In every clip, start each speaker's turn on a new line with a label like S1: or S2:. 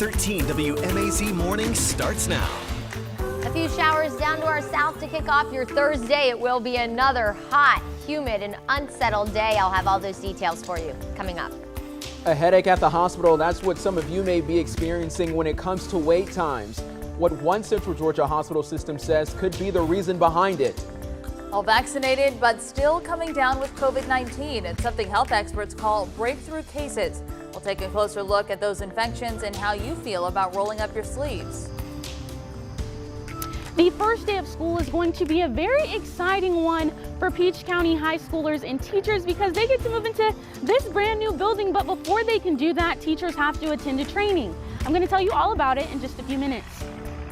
S1: 13 WMAZ Morning starts now.
S2: A few showers down to our south to kick off your Thursday. It will be another hot, humid, and unsettled day. I'll have all those details for you coming up.
S3: A headache at the hospital, that's what some of you may be experiencing when it comes to wait times. What one Central Georgia hospital system says could be the reason behind it.
S4: All vaccinated, but still coming down with COVID-19. It's something health experts call breakthrough cases. We'll take a closer look at those infections and how you feel about rolling up your sleeves.
S5: The first day of school is going to be a very exciting one for Peach County high schoolers and teachers because they get to move into this brand new building. But before they can do that, teachers have to attend a training. I'm going to tell you all about it in just a few minutes.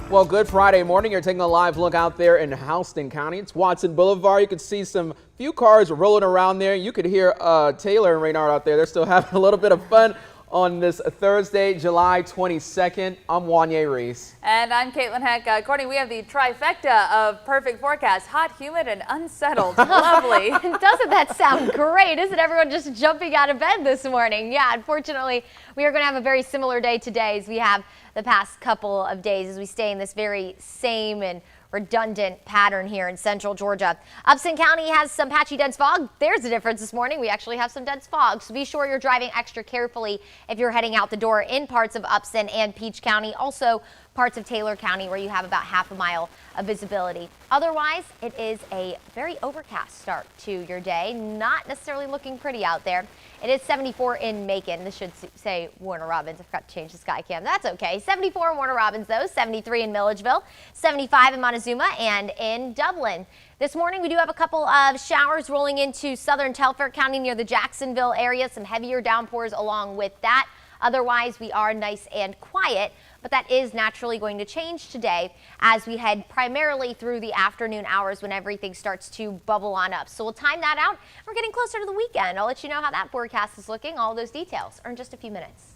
S3: Well, good Friday morning. You're taking a live look out there in Houston County. It's Watson Boulevard. You can see some few cars rolling around there. You could hear Taylor and Raynard out there. They're still having a little bit of fun on this Thursday, July 22nd. I'm Wanye Reese.
S4: And I'm Caitlin Heck. Courtney, we have the trifecta of perfect forecast. Hot, humid, and unsettled. Lovely.
S2: Doesn't that sound great? Isn't everyone just jumping out of bed this morning? Yeah, unfortunately, we are going to have a very similar day today as we have the past couple of days as we stay in this very same and redundant pattern here in central Georgia. Upson County has some patchy dense fog. There's a difference this morning. We actually have some dense fog, so be sure you're driving extra carefully if you're heading out the door in parts of Upson and Peach County. Also parts of Taylor County where you have about half a mile of visibility. Otherwise, it is a very overcast start to your day. Not necessarily looking pretty out there. It is 74 in Macon. This should say Warner Robins. I forgot to change the sky cam. That's okay. 74 in Warner Robins, though. 73 in Milledgeville. 75 in Montezuma and in Dublin. This morning, we do have a couple of showers rolling into southern Telfair County near the Jacksonville area. Some heavier downpours along with that. Otherwise, we are nice and quiet, but that is naturally going to change today as we head primarily through the afternoon hours when everything starts to bubble on up. So we'll time that out. We're getting closer to the weekend. I'll let you know how that forecast is looking. All those details are in just a few minutes.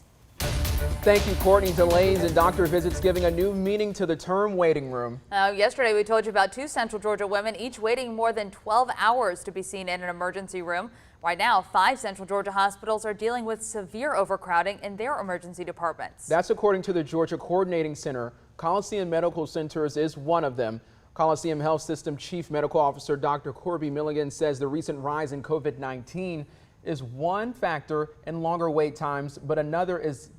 S3: Thank you, Courtney. Delays and doctor visits giving a new meaning to the term waiting room.
S4: Yesterday, we told you about two Central Georgia women, each waiting more than 12 hours to be seen in an emergency room. Right now, 5 Central Georgia hospitals are dealing with severe overcrowding in their emergency departments.
S3: That's according to the Georgia Coordinating Center. Coliseum Medical Centers is one of them. Coliseum Health System Chief Medical Officer Dr. Corby Milligan says the recent rise in COVID-19 is one factor in longer wait times, but another is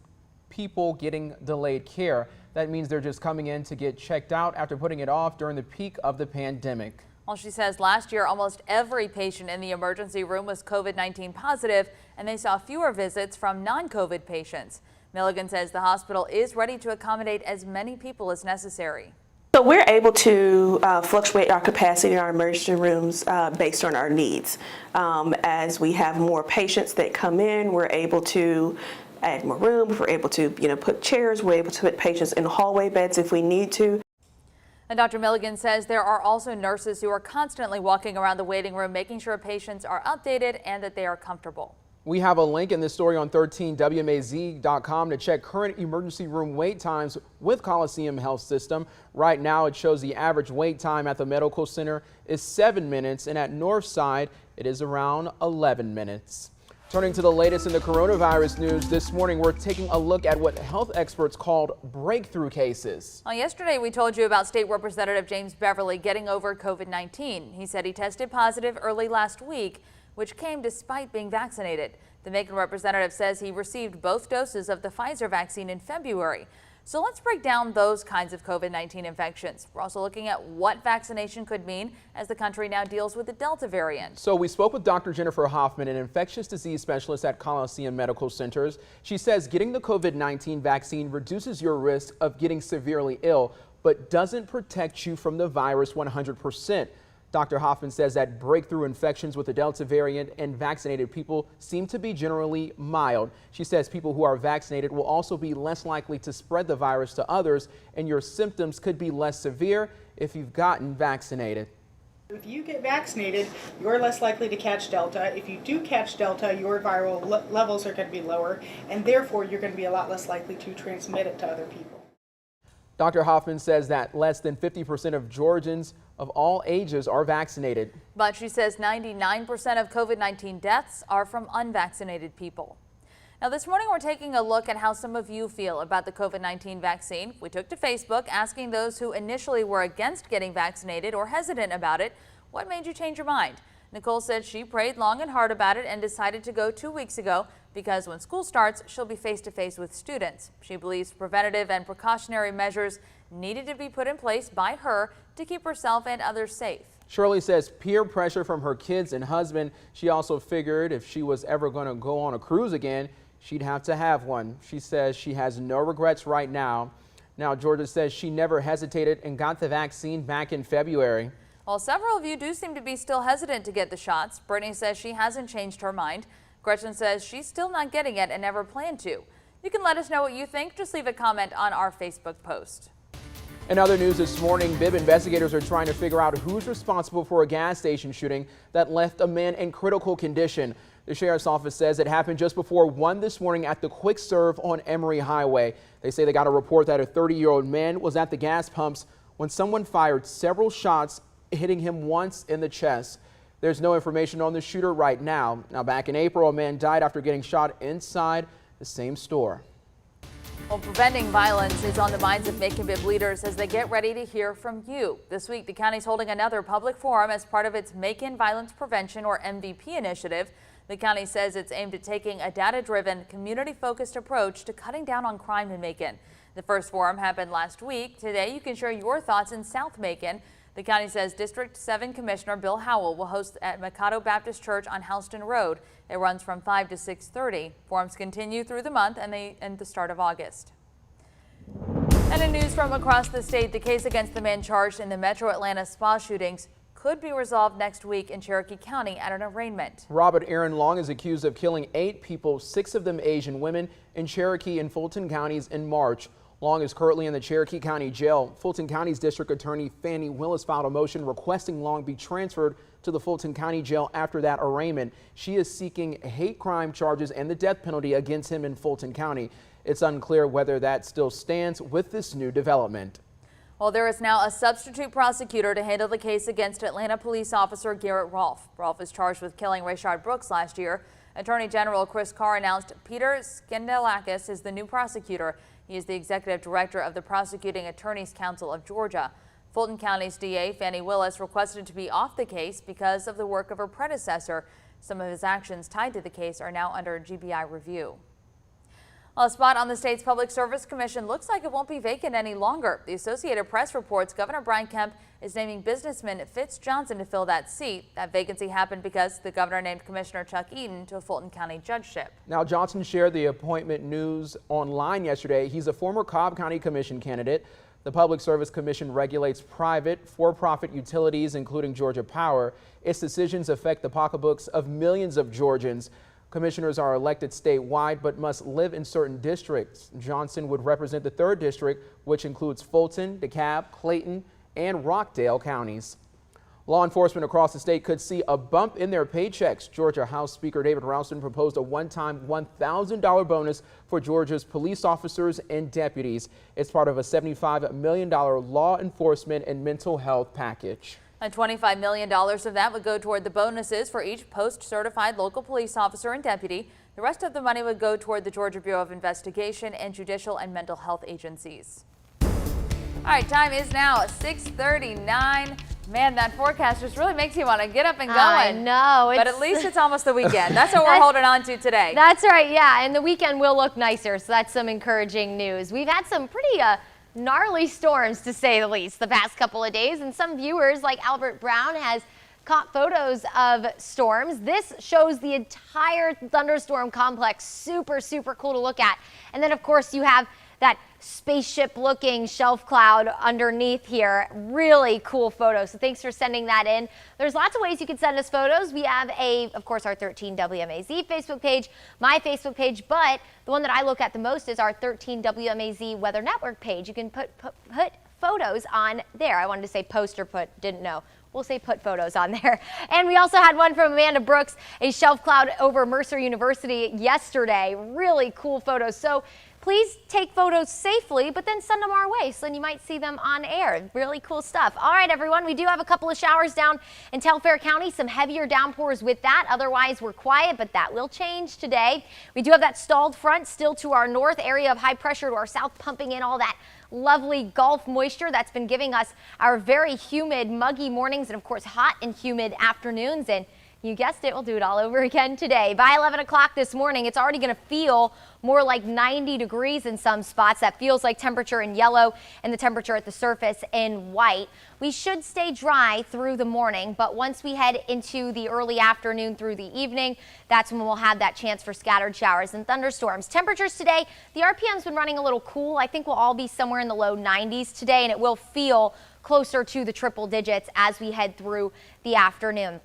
S3: people getting delayed care. That means they're just coming in to get checked out after putting it off during the peak of the pandemic.
S4: Well, she says last year, almost every patient in the emergency room was COVID-19 positive, and they saw fewer visits from non-COVID patients. Milligan says the hospital is ready to accommodate as many people as necessary.
S6: So we're able to fluctuate our capacity in our emergency rooms based on our needs. As we have more patients that come in, we're able to add more room. We're able to, put chairs. We're able to put patients in hallway beds if we need to.
S4: And Dr. Milligan says there are also nurses who are constantly walking around the waiting room, making sure patients are updated and that they are comfortable.
S3: We have a link in this story on 13WMAZ.com to check current emergency room wait times with Coliseum Health System. Right now, it shows the average wait time at the medical center is 7 minutes, and at Northside, it is around 11 minutes. Turning to the latest in the coronavirus news, this morning we're taking a look at what health experts called breakthrough cases.
S4: Well, yesterday we told you about State Representative James Beverly getting over COVID-19. He said he tested positive early last week, which came despite being vaccinated. The Macon representative says he received both doses of the Pfizer vaccine in February. So let's break down those kinds of COVID-19 infections. We're also looking at what vaccination could mean as the country now deals with the Delta variant.
S3: So we spoke with Dr. Jennifer Hoffman, an infectious disease specialist at Coliseum Medical Centers. She says getting the COVID-19 vaccine reduces your risk of getting severely ill, but doesn't protect you from the virus 100%. Dr. Hoffman says that breakthrough infections with the Delta variant and vaccinated people seem to be generally mild. She says people who are vaccinated will also be less likely to spread the virus to others, and your symptoms could be less severe if you've gotten vaccinated.
S7: If you get vaccinated, you're less likely to catch Delta. If you do catch Delta, your viral levels are going to be lower, and therefore you're going to be a lot less likely to transmit it to other people.
S3: Dr. Hoffman says that less than 50% of Georgians of all ages are vaccinated.
S4: But she says 99% of COVID-19 deaths are from unvaccinated people. Now this morning we're taking a look at how some of you feel about the COVID-19 vaccine. We took to Facebook asking those who initially were against getting vaccinated or hesitant about it, what made you change your mind? Nicole said she prayed long and hard about it and decided to go 2 weeks ago because when school starts, she'll be face-to-face with students. She believes preventative and precautionary measures needed to be put in place by her to keep herself and others safe.
S3: Shirley says peer pressure from her kids and husband. She also figured if she was ever going to go on a cruise again, she'd have to have one. She says she has no regrets right now. Now, Georgia says she never hesitated and got the vaccine back in February.
S4: Well, several of you do seem to be still hesitant to get the shots. Brittany says she hasn't changed her mind. Gretchen says she's still not getting it and never planned to. You can let us know what you think. Just leave a comment on our Facebook post.
S3: In other news this morning, Bibb investigators are trying to figure out who's responsible for a gas station shooting that left a man in critical condition. The sheriff's office says it happened just before 1 this morning at the Quick Serve on Emory Highway. They say they got a report that a 30-year-old man was at the gas pumps when someone fired several shots, hitting him once in the chest. There's no information on the shooter right now. Now, back in April, a man died after getting shot inside the same store.
S4: Well, preventing violence is on the minds of Macon Bibb leaders as they get ready to hear from you. This week, the county's holding another public forum as part of its Macon Violence Prevention or MVP initiative. The county says it's aimed at taking a data-driven, community-focused approach to cutting down on crime in Macon. The first forum happened last week. Today, you can share your thoughts in South Macon. The county says District 7 Commissioner Bill Howell will host at Mikado Baptist Church on Houston Road. It runs from 5 to 6:30. Forums continue through the month and they end the start of August. And in news from across the state, the case against the man charged in the Metro Atlanta spa shootings could be resolved next week in Cherokee County at an arraignment.
S3: Robert Aaron Long is accused of killing 8 people, 6 of them Asian women, in Cherokee and Fulton counties in March. Long is currently in the Cherokee County Jail. Fulton County's District Attorney Fannie Willis filed a motion requesting Long be transferred to the Fulton County Jail after that arraignment. She is seeking hate crime charges and the death penalty against him in Fulton County. It's unclear whether that still stands with this new development.
S4: Well, there is now a substitute prosecutor to handle the case against Atlanta police officer Garrett Rolfe. Rolfe is charged with killing Rayshard Brooks last year. Attorney General Chris Carr announced Peter Skendelakis is the new prosecutor. He is the executive director of the Prosecuting Attorneys Council of Georgia. Fulton County's DA Fannie Willis requested to be off the case because of the work of her predecessor. Some of his actions tied to the case are now under GBI review. A spot on the state's Public Service Commission looks like it won't be vacant any longer. The Associated Press reports Governor Brian Kemp is naming businessman Fitz Johnson to fill that seat. That vacancy happened because the governor named Commissioner Chuck Eaton to a Fulton County judgeship.
S3: Now, Johnson shared the appointment news online yesterday. He's a former Cobb County Commission candidate. The Public Service Commission regulates private, for-profit utilities, including Georgia Power. Its decisions affect the pocketbooks of millions of Georgians. Commissioners are elected statewide but must live in certain districts. Johnson would represent the 3rd District, which includes Fulton, DeKalb, Clayton, and Rockdale counties. Law enforcement across the state could see a bump in their paychecks. Georgia House Speaker David Ralston proposed a one-time $1,000 bonus for Georgia's police officers and deputies. It's part of a $75 million law enforcement and mental health package.
S4: And $25 million of that would go toward the bonuses for each post-certified local police officer and deputy. The rest of the money would go toward the Georgia Bureau of Investigation and judicial and mental health agencies. All right, time is now 6:39. Man, that forecast just really makes you want to get up and go.
S2: I know.
S4: But at least it's almost the weekend. That's what we're holding on to today.
S2: That's right, yeah. And the weekend will look nicer, so that's some encouraging news. We've had some pretty gnarly storms, to say the least, the past couple of days, and some viewers like Albert Brown has caught photos of storms. This shows the entire thunderstorm complex. Super, super cool to look at. And then, of course, you have that spaceship looking shelf cloud underneath here. Really cool photo. So thanks for sending that in. There's lots of ways you can send us photos. We have of course, our 13 WMAZ Facebook page, my Facebook page, but the one that I look at the most is our 13 WMAZ Weather Network page. You can put photos on there. I wanted to say post or put, didn't know. We'll say put photos on there. And we also had one from Amanda Brooks, a shelf cloud over Mercer University yesterday. Really cool photos. So Please take photos safely, but then send them our way so then you might see them on air. Really cool stuff. All right, everyone, we do have a couple of showers down in Telfair County, some heavier downpours with that. Otherwise, we're quiet, but that will change today. We do have that stalled front still to our north, area of high pressure to our south, pumping in all that lovely Gulf moisture that's been giving us our very humid, muggy mornings and, of course, hot and humid afternoons. And you guessed it, we'll do it all over again today. By 11 o'clock this morning, it's already going to feel more like 90 degrees in some spots. That feels like temperature in yellow and the temperature at the surface in white. We should stay dry through the morning, but once we head into the early afternoon through the evening, that's when we'll have that chance for scattered showers and thunderstorms. Temperatures today, the RPM's been running a little cool. I think we'll all be somewhere in the low 90s today, and it will feel closer to the triple digits as we head through the afternoon.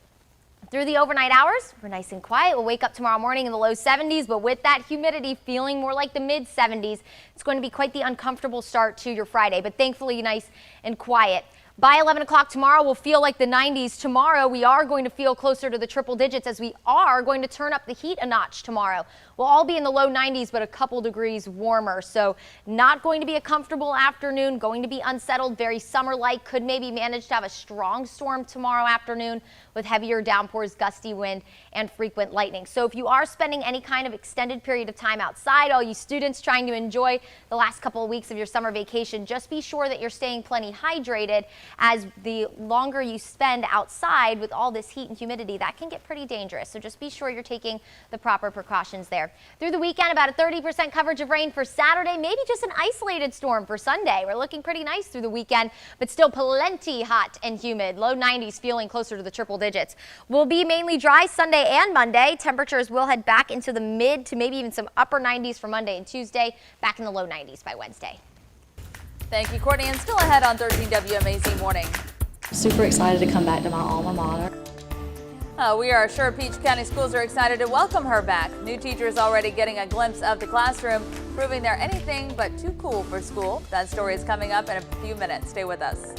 S2: Through the overnight hours, we're nice and quiet. We'll wake up tomorrow morning in the low 70s, but with that humidity feeling more like the mid 70s, it's going to be quite the uncomfortable start to your Friday, but thankfully nice and quiet. By 11 o'clock tomorrow, we'll feel like the 90s. Tomorrow, we are going to feel closer to the triple digits as we are going to turn up the heat a notch tomorrow. We'll all be in the low 90s, but a couple degrees warmer. So not going to be a comfortable afternoon, going to be unsettled, very summer-like. Could maybe manage to have a strong storm tomorrow afternoon with heavier downpours, gusty wind, and frequent lightning. So if you are spending any kind of extended period of time outside, all you students trying to enjoy the last couple of weeks of your summer vacation, just be sure that you're staying plenty hydrated, as the longer you spend outside with all this heat and humidity, that can get pretty dangerous. So just be sure you're taking the proper precautions there. Through the weekend, about a 30% coverage of rain for Saturday, maybe just an isolated storm for Sunday. We're looking pretty nice through the weekend, but still plenty hot and humid. Low 90s, feeling closer to the triple digits. We'll be mainly dry Sunday and Monday. Temperatures will head back into the mid to maybe even some upper 90s for Monday and Tuesday, back in the low 90s by Wednesday.
S4: Thank you, Courtney. And still ahead on 13 WMAZ Morning.
S8: Super excited to come back to my alma mater.
S4: We are sure Peach County schools are excited to welcome her back. New teachers already getting a glimpse of the classroom, proving they're anything but too cool for school. That story is coming up in a few minutes. Stay with us.